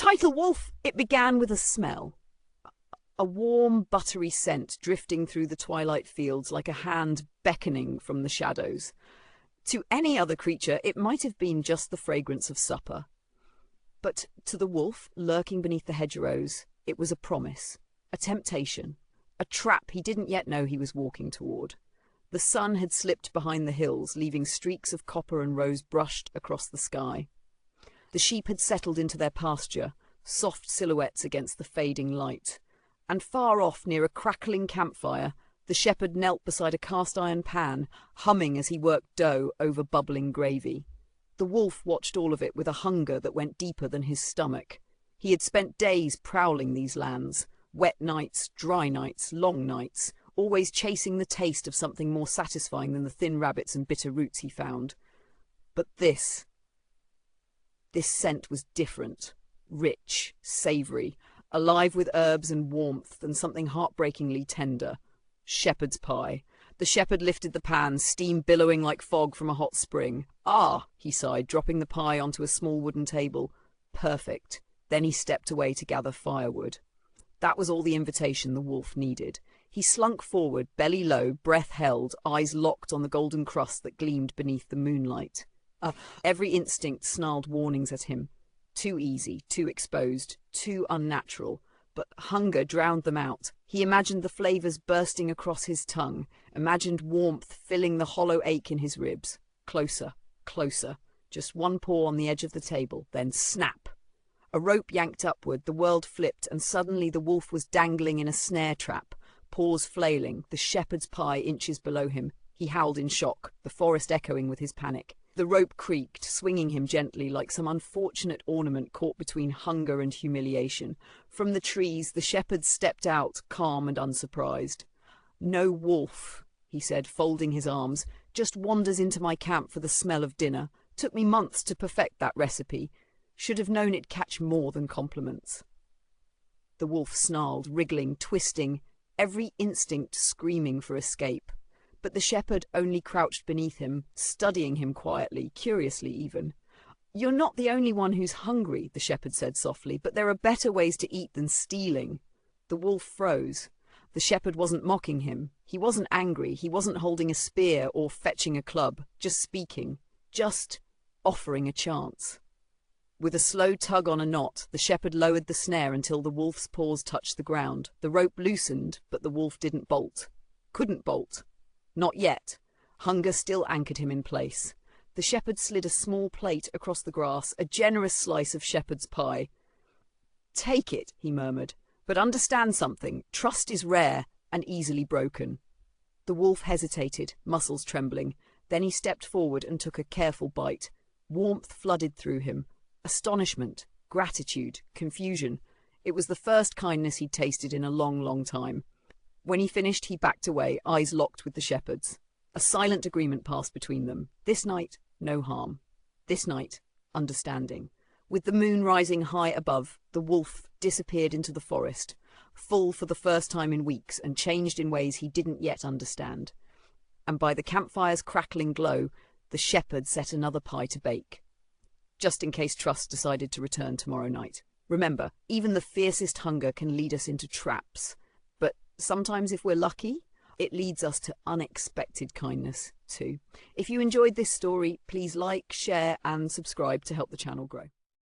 Title Wolf! It began with a smell. A warm, buttery scent drifting through the twilight fields like a hand beckoning from the shadows. To any other creature, it might have been just the fragrance of supper. But to the wolf, lurking beneath the hedgerows, it was a promise, a temptation, a trap he didn't yet know he was walking toward. The sun had slipped behind the hills, leaving streaks of copper and rose brushed across the sky. The sheep had settled into their pasture, soft silhouettes against the fading light. And far off, near a crackling campfire, the shepherd knelt beside a cast-iron pan, humming as he worked dough over bubbling gravy. The wolf watched all of it with a hunger that went deeper than his stomach. He had spent days prowling these lands, wet nights, dry nights, long nights, always chasing the taste of something more satisfying than the thin rabbits and bitter roots he found. But this scent was different, rich, savoury, alive with herbs and warmth and something heartbreakingly tender. Shepherd's pie. The shepherd lifted the pan, steam billowing like fog from a hot spring. "Ah," he sighed, dropping the pie onto a small wooden table. Perfect. Then he stepped away to gather firewood. That was all the invitation the wolf needed. He slunk forward, belly low, breath held, eyes locked on the golden crust that gleamed beneath the moonlight. Every instinct snarled warnings at him. Too easy, too exposed, too unnatural. But hunger drowned them out. He imagined the flavours bursting across his tongue, imagined warmth filling the hollow ache in his ribs. Closer, closer. Just one paw on the edge of the table, then snap. A rope yanked upward, the world flipped, and suddenly the wolf was dangling in a snare trap, paws flailing, the shepherd's pie inches below him. He howled in shock, the forest echoing with his panic. The rope creaked, swinging him gently like some unfortunate ornament caught between hunger and humiliation. From the trees, the shepherd stepped out, calm and unsurprised. "No wolf," he said, folding his arms, "just wanders into my camp for the smell of dinner. Took me months to perfect that recipe. Should have known it'd catch more than compliments." The wolf snarled, wriggling, twisting, every instinct screaming for escape. But the shepherd only crouched beneath him, studying him quietly, curiously even. "You're not the only one who's hungry," the shepherd said softly, "but there are better ways to eat than stealing." The wolf froze. The shepherd wasn't mocking him. He wasn't angry. He wasn't holding a spear or fetching a club. Just speaking. Just offering a chance. With a slow tug on a knot, the shepherd lowered the snare until the wolf's paws touched the ground. The rope loosened, but the wolf didn't bolt. Couldn't bolt. Not yet. Hunger still anchored him in place. The shepherd slid a small plate across the grass, a generous slice of shepherd's pie. "Take it," he murmured, "but understand something. Trust is rare and easily broken." The wolf hesitated, muscles trembling. Then he stepped forward and took a careful bite. Warmth flooded through him. Astonishment, gratitude, confusion. It was the first kindness he'd tasted in a long, long time. When he finished, he backed away, eyes locked with the shepherd's. A silent agreement passed between them. This night, no harm. This night, understanding. With the moon rising high above, the wolf disappeared into the forest, full for the first time in weeks and changed in ways he didn't yet understand. And by the campfire's crackling glow, the shepherd set another pie to bake. Just in case Trust decided to return tomorrow night. Remember, even the fiercest hunger can lead us into traps. But sometimes if we're lucky, it leads us to unexpected kindness too. If you enjoyed this story, please like, share and subscribe to help the channel grow.